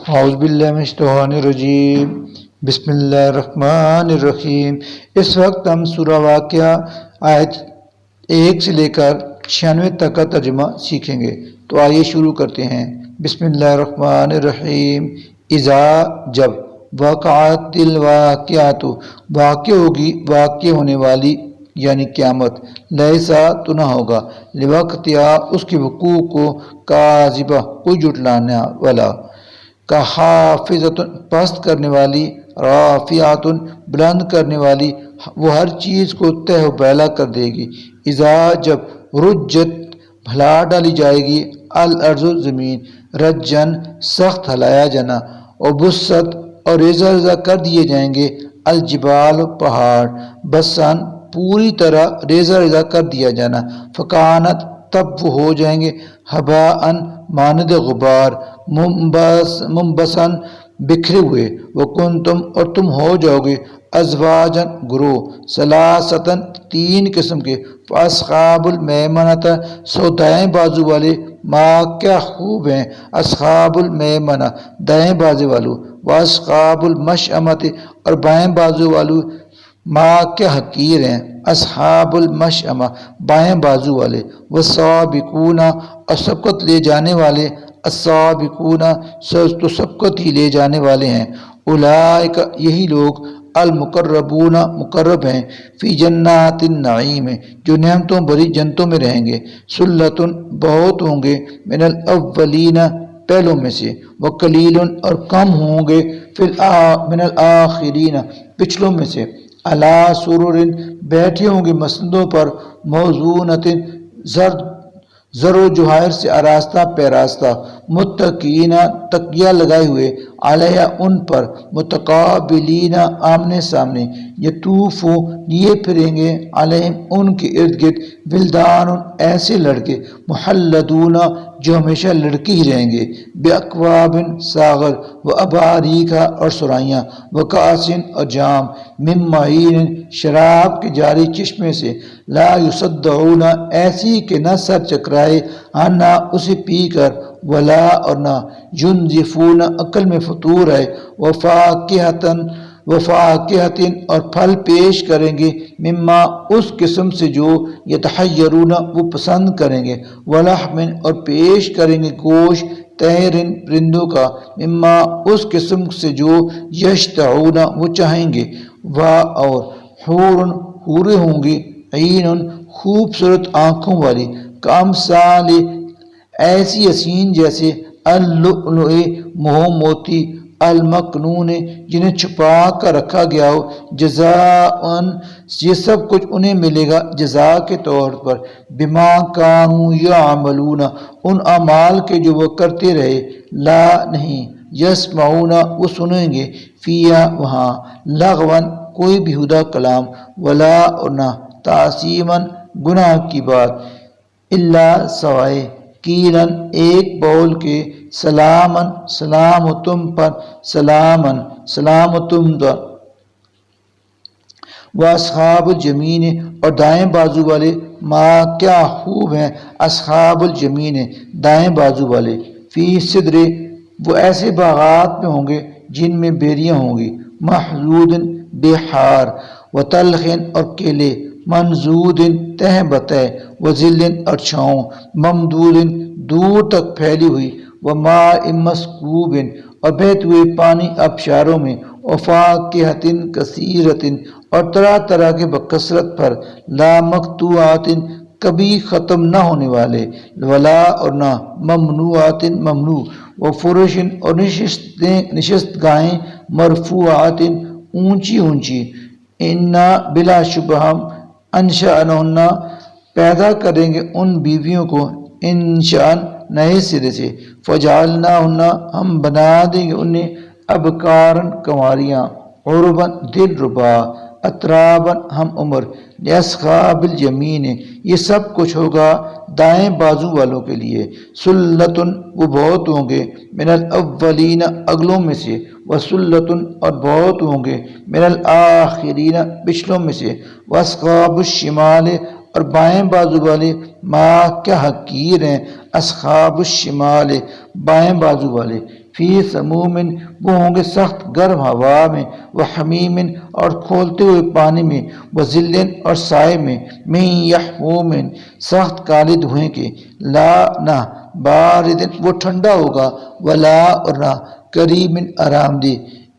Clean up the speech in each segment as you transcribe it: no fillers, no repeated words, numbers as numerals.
اعوذ باللہ من الشیطان الرجیم، بسم اللہ الرحمن الرحیم۔ اس وقت ہم سورہ واقعہ آیت 1 سے لے کر 96 تک کا ترجمہ سیکھیں گے، تو آئیے شروع کرتے ہیں۔ بسم اللہ الرحمن الرحیم۔ اذا جب، وقعت الواقعات واقع ہوگی، واقع ہونے والی یعنی قیامت، لیسا تو نہ ہوگا، لوقتیا اس کے وقوع کو، کاذبہ کوئی جھٹلانے والا، کا حافظۃ پست کرنے والی، رافعۃ بلند کرنے والی، وہ ہر چیز کو تہ و بیلا کر دے گی۔ اذا جب، رجت بھلا ڈالی جائے گی، الارض زمین، رجن سخت ہلایا جانا، اور بست اور ریزہ ریزہ کر دیے جائیں گے، الجبال پہاڑ، بسن پوری طرح ریزہ ریزہ کر دیا جانا، فکانت تب وہ ہو جائیں گے، ہباءً مانند غبار، منبسن بکھرے ہوئے، وکنتم اور تم ہو جاؤ گے، ازواجن گروہ، ثلاثتن تین قسم کے، فاصحاب المیمنۃ سو دائیں بازو والے، ما کیا خوب ہیں، اصحاب المیمنہ دائیں بازو والو، واصحاب المشأمۃ اور بائیں بازو والو، ما کیا حقیر ہیں، اصحاب المشأمہ بائیں بازو والے، والسابقون اور سبقت لے جانے والے، السابقون تو سبقت ہی لے جانے والے ہیں، اولئک یہی لوگ، المقربون مقرب ہیں، فی جنات النعیم جو نعمتوں بھری جنتوں میں رہیں گے، ثلۃ بہت ہوں گے، من الاولین پہلوں میں سے، وقلیل اور کم ہوں گے، من الآخرین پچھلوں میں سے، علی سرر بیٹھے ہوں گے مسندوں پر، موضونۃ زر و جواہر سے آراستہ پیراستہ، متکئین تکیہ لگائے ہوئے، علیہ ان پر، متقابلین آمنے سامنے، یطوف لیے پھریں گے، علیہم ان کے ارد گرد، ولدان ایسے لڑکے، محلدون جو ہمیشہ لڑکے ہی رہیں گے، باکواب ساغر، و اباریکا اور سرائیاں، و کاسن اور جام، من معین شراب کے جاری چشمے سے، لا یصدعون ایسی کہ نہ سر چکرائے، نہ اسے پی کر، ولا اور نہ، ینزفون عقل میں فطور ہے، وفاکہۃ اور پھل پیش کریں گے، مما اس قسم سے جو، یتحیرون وہ پسند کریں گے، ولحم اور پیش کریں گے گوشت، طیرن پرندوں کا، مما اس قسم سے جو، یشتہون وہ چاہیں گے، اور حورن حوریں ہوں گی، عین خوبصورت آنکھوں والی، کامثال ایسی حسین جیسے، اللؤلؤ مہو موتی، المکنون جنہیں چھپا کر رکھا گیا ہو، جزاءً یہ سب کچھ انہیں ملے گا جزا کے طور پر، بما کانوا یعملون ان اعمال کے جو وہ کرتے رہے، لا نہیں، یسمعون وہ سنیں گے، فیہا وہاں، لغوا کوئی بیہودہ کلام، ولا اور نہ، تعصیما گناہ کی بات، الا سوائے، قیلاً ایک بول کے، سلاماً سلام تم پر، سلاماً سلام تم پر، واصحاب الیمین اور دائیں بازو والے، ما کیا خوب ہیں، اصحاب الیمین دائیں بازو والے، فی صدر وہ ایسے باغات میں ہوں گے جن میں بیریاں ہوں گی، محضود بے ہار، وطلخ اور کیلے، منضود تہ بتہ، وظل اور چھاؤں، ممدود دور تک پھیلی ہوئی، وماء مسکوب اور بہتے ہوئے پانی ابشاروں میں، وفاکہۃ کثیرۃ اور طرح طرح کے بکثرت پر، لا مقطوعۃ کبھی ختم نہ ہونے والے، ولا اور نہ، ممنوعۃ ممنوع، وفرش اور نشست گاہیں، مرفوعات اونچی اونچی، انا بلا شبہ ہم، انشأنہن پیدا کریں گے ان بیویوں کو، انشاء نئے سرے سے، فجعلناہن ہم بنا دیں گے انہیں، ابکارن کنواریاں، عرباً دل ربا، اتراباً ہم عمر، لاصحاب الیمین یہ سب کچھ ہوگا دائیں بازو والوں کے لیے، ثلۃ وہ بہت ہوں گے، من الاولین اگلوں میں سے، وثلۃ اور بہت ہوں گے، من الآخرین پچھلوں میں سے، واصحاب الشمال اور بائیں بازو والے، ما کیا حقیر ہیں، اصحاب الشمال بائیں بازو والے، فی سموم وہ ہوں گے سخت گرم ہوا میں، وحمیم اور کھولتے ہوئے پانی میں، وذل اور سائے میں، من یحموم سخت کالے دھوئیں کے، لا نہ بارد وہ ٹھنڈا ہوگا، ولا اور نہ کریم آرام دہ،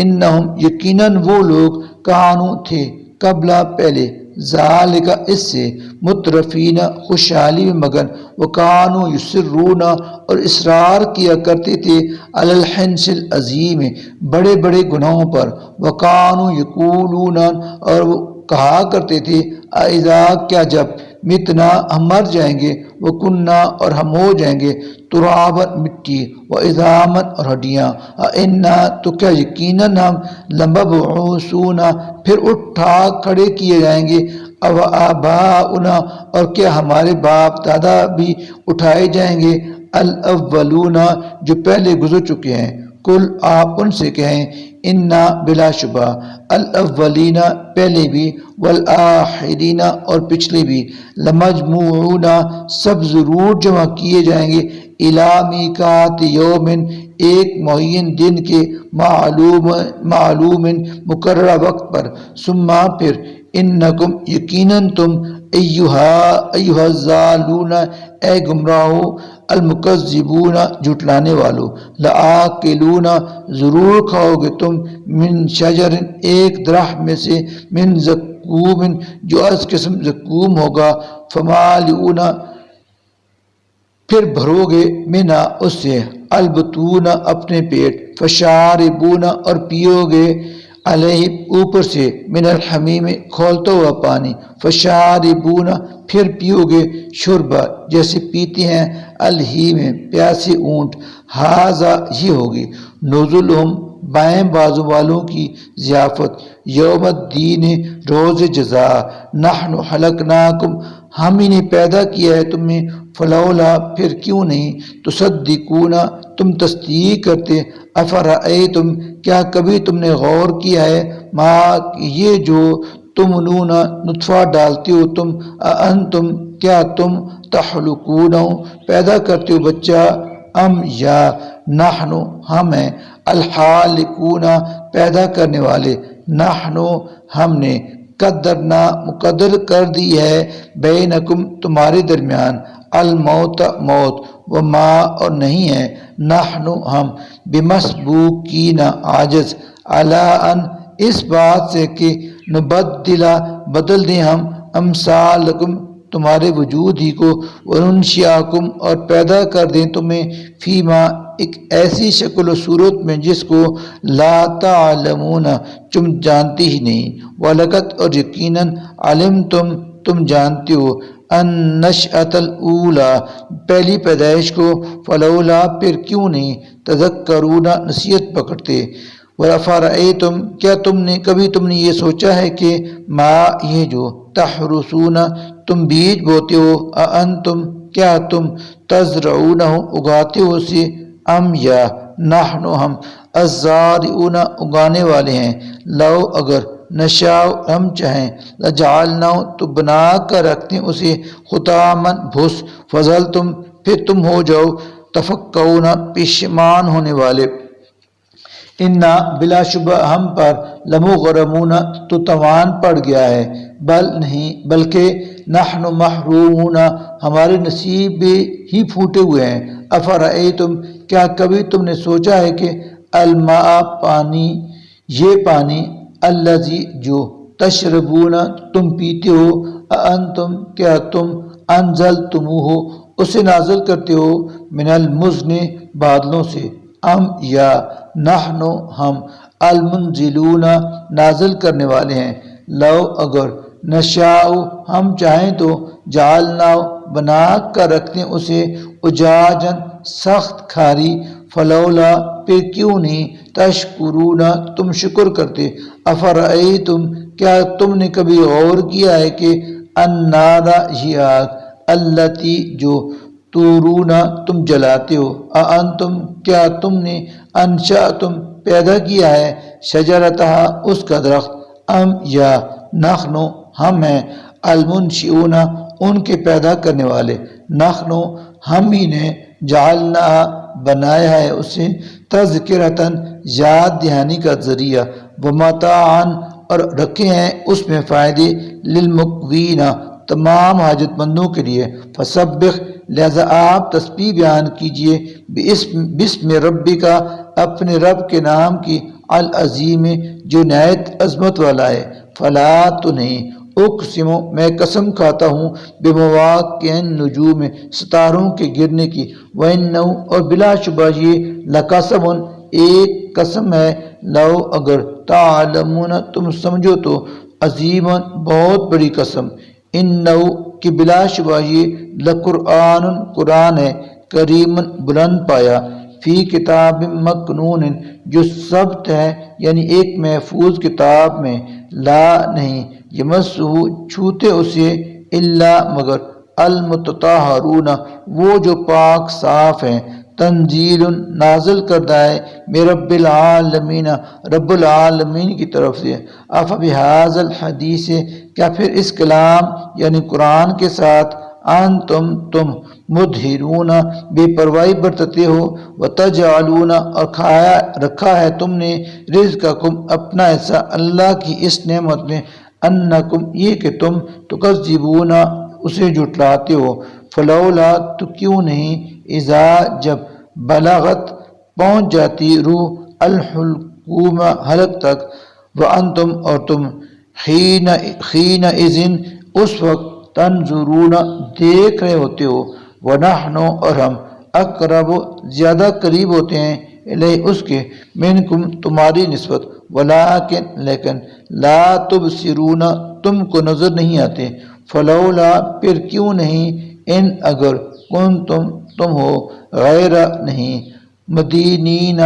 انہم یقیناً وہ لوگ کانو تھے قبل پہلے، ذالک اس سے مترفین خوشحالی میں مگن، وکانو یسرون اور اصرار کیا کرتے تھے علی الحنث العظیم بڑے بڑے گناہوں پر، وکانو یقولون اور وہ کہا کرتے تھے اذا کیا جب متنا ہم مر جائیں گے، وکننا اور ہم ہو جائیں گے ترابا مٹی، وعظاما اور ہڈیاں، انا تو کیا یقیناً ہم لمبعوثون پھر اٹھا کھڑے کیے جائیں گے، او آباؤنا اور کیا ہمارے باپ دادا بھی اٹھائے جائیں گے، الاولون جو پہلے گزر چکے ہیں، کل آپ ان سے کہیں انا بلا شبہ الاولین پہلے بھی، والآخرین اور پچھلے بھی، لمجموعون سب ضرور جمع کیے جائیں گے، الی میقات یوم ایک معین دن کے، معلوم مقررہ وقت پر، ثم پھر انکم یقیناً تم ایھا الضالون اے گمراہو، المکذبون جھٹلانے والو، لآکلون ضرور کھاؤ گے تم، من شجر ایک درخت میں سے، من زقوم جو از قسم زقوم ہوگا، فمالئون پھر بھرو گے منا اس سے، البطون اپنے پیٹ، فشاربون اور پیو گے علیہ اوپر سے، من الحمیم کھولتا ہوا پانی، فشاربون پھر پیو گے شربا جیسے پیتے ہیں الحیم پیاسے اونٹ، ہاذا یہ ہوگی نزلہم بائیں بازو والوں کی ضیافت، یوم الدین روز جزا، نحن خلقناکم ہم ہی نے پیدا کیا ہے تمہیں، فلولا پھر کیوں نہیں، تصدقون تم تصدیق کرتے، افرأیتم کیا کبھی تم نے غور کیا ہے، ما یہ جو تمنون نطفہ ڈالتے ہو تم، انتم کیا تم تخلقون پیدا کرتے ہو بچہ، ام یا نحن ہم ہیں، الخالقون پیدا کرنے والے، نحن ہم نے، قدرنا مقدر کر دی ہے، بینکم تمہارے درمیان، الموت موت، وما اور نہیں ہے، نحن ہم، بمسبوقین عاجز، علی ان اس بات سے کہ نبدلا بدل دیں ہم، امثالکم تمہارے وجود ہی کو، وننشئکم اور پیدا کر دیں تمہیں، فیما ایک ایسی شکل و صورت میں جس کو لا تعلمون تم جانتے ہی نہیں، وَلَقَدْ اور یقیناً علمتم تم جانتے ہو، النشأۃ الاولی پہلی پیدائش کو، فلولا پھر کیوں نہیں، تذکرون نصیحت پکڑتے، وَأَفَرَأَیْتُمْ کیا کبھی تم نے یہ سوچا ہے کہ ما یہ جو تحرثون تم بیج بوتے ہو، اانتم کیا تم تزرعونہ اگاتے ہو اسے، ام یا نحن ہم الزارعون اگانے والے ہیں، لو اگر نشاء ہم چاہیں، لجعلنا تو بنا کر رکھتے اسے حطاما بھس، فظلتم پھر تم ہو جاؤ تفکرون پشیمان ہونے والے، انا بلا شبہ ہم پر لمغرمون تو توان پڑ گیا ہے، بل نہیں بلکہ نحن محرومون ہمارے نصیب ہی پھوٹے ہوئے ہیں، افرأیتم کیا کبھی تم نے سوچا ہے کہ الماء پانی، یہ پانی، الذی جو تشربون تم پیتے ہو، اانتم کیا تم انزلتموہ اسے نازل کرتے ہو، من المزن بادلوں سے، ام یا نحن ہم المنزلون نازل کرنے والے ہیں، لو اگر نشاء ہم چاہیں تو جعلنا بنا کر رکھتے اسے اجاجن سخت کھاری، فلولا پھر کیوں نہیں، تشکرون تم شکر کرتے، افرأیتم کیا تم نے کبھی غور کیا ہے کہ النار یہ آگ، التی جو تورون تم جلاتے ہو، اانتم کیا تم نے انشأتم پیدا کیا ہے، شجرتہا اس کا درخت، ام یا نحن ہم ہیں المنشئون ان کے پیدا کرنے والے، نحن ہم ہی نے جعلنا بنایا ہے اسے تذکرتاً یاد دہانی کا ذریعہ، ومتاعاً اور رکھے ہیں اس میں فائدے، للمقوین تمام حاجت مندوں کے لیے، فسبح لہذا آپ تسبیح بیان کیجئے، بسم ربی کا اپنے رب کے نام کی، العظیم جو نہایت عظمت والا ہے، فلا تو نہیں، اقسم میں قسم کھاتا ہوں، بمواقع النجوم ستاروں کے گرنے کی، وَإِنَّهُ اور بلا شبہ یہ لقسم ایک قسم ہے، لو اگر تعلمون تم سمجھو تو، عظیم بہت بڑی قسم، انَّهُ کہ بلا شبہ یہ لقرآن قرآن ہے، کریم بلند پایا، فی کتاب مکنون جو ثبت ہے یعنی ایک محفوظ کتاب میں، لا نہیں، یمسہ چھوتے اسے، الا مگر، المتطہرون وہ جو پاک صاف ہیں، تنزیل نازل کردہ ہے، من رب العالمین رب العالمین کی طرف سے، افبہذا الحدیث کیا پھر اس کلام یعنی قرآن کے ساتھ، تم مدہنون بے پرواہی برتتے ہو، وتجعلون اور کھایا رکھا ہے تم نے، رزقکم اپنا حصہ اللہ کی اس نعمت میں، انکم یہ کہ تم تکذبون اسے جھٹلاتے ہو، فلولا تو کیوں نہیں، اذا جب بلغت پہنچ جاتی روح الحلقوم حلق تک، وانتم اور تم حین اذن اس وقت، تنظرون دیکھ رہے ہوتے ہو، ونحن اور ہم، اقرب زیادہ قریب ہوتے ہیں، الیہ اس کے، منکم تمہاری نسبت، ولیکن لیکن، لا تبصرون تم کو نظر نہیں آتے، فلولا پھر کیوں نہیں، ان اگر، تم ہو، غیر نہیں، مدینین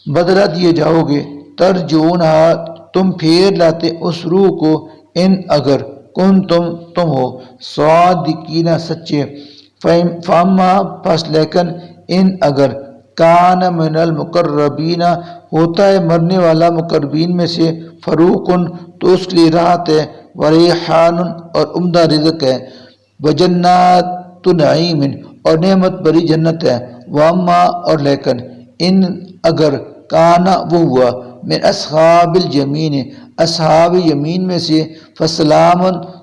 بدلہ دیے جاؤ گے، ترجعونہا تم پھیر لاتے اس روح کو، ان اگر تم ہو، صادقین سچے، فاما پس لیکن، ان اگر، کان من المقربین ہوتا ہے مرنے والا مقربین میں سے، فروقن تو اس کے لیے راحت ہے، وریحان اور عمدہ رزق ہے، وجنات نعیم اور نعمت بری جنت ہے، واما اور لیکن، ان اگر، کانا وہ ہوا، من اصحاب الیمین اصحاب یمین میں سے، فسلام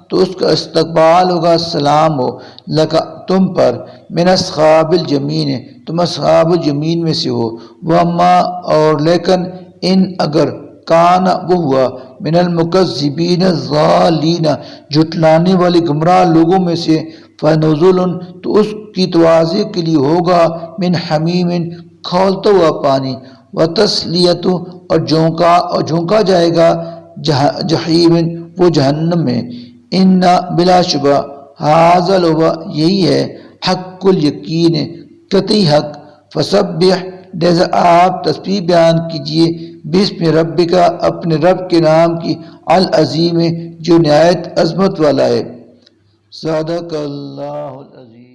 تو اس کا استقبال ہوگا سلام ہو، لکا تم پر، من اصحاب الیمین تم اصحاب الیمین میں سے ہو، واما اور لیکن، ان اگر، کانا وہ ہوا، من المکذبین الضالین جھٹلانے والے گمراہ لوگوں میں سے، فنزل تو اس کی توازی کے لیے ہوگا، من حمیم کھولتا ہوا پانی، وتسلیت اور جھونکا جائے گا، جحیم وہ جہنم میں، ان بلا شبہ، ھذا یہی ہے، حق الیقین قطعی حق، فسبح لہذا آپ تسبیح بیان کیجئے، بسم ربی کا اپنے رب کے نام کی، العظیم جو نہایت عظمت والا ہے، صدق اللہ العظیم۔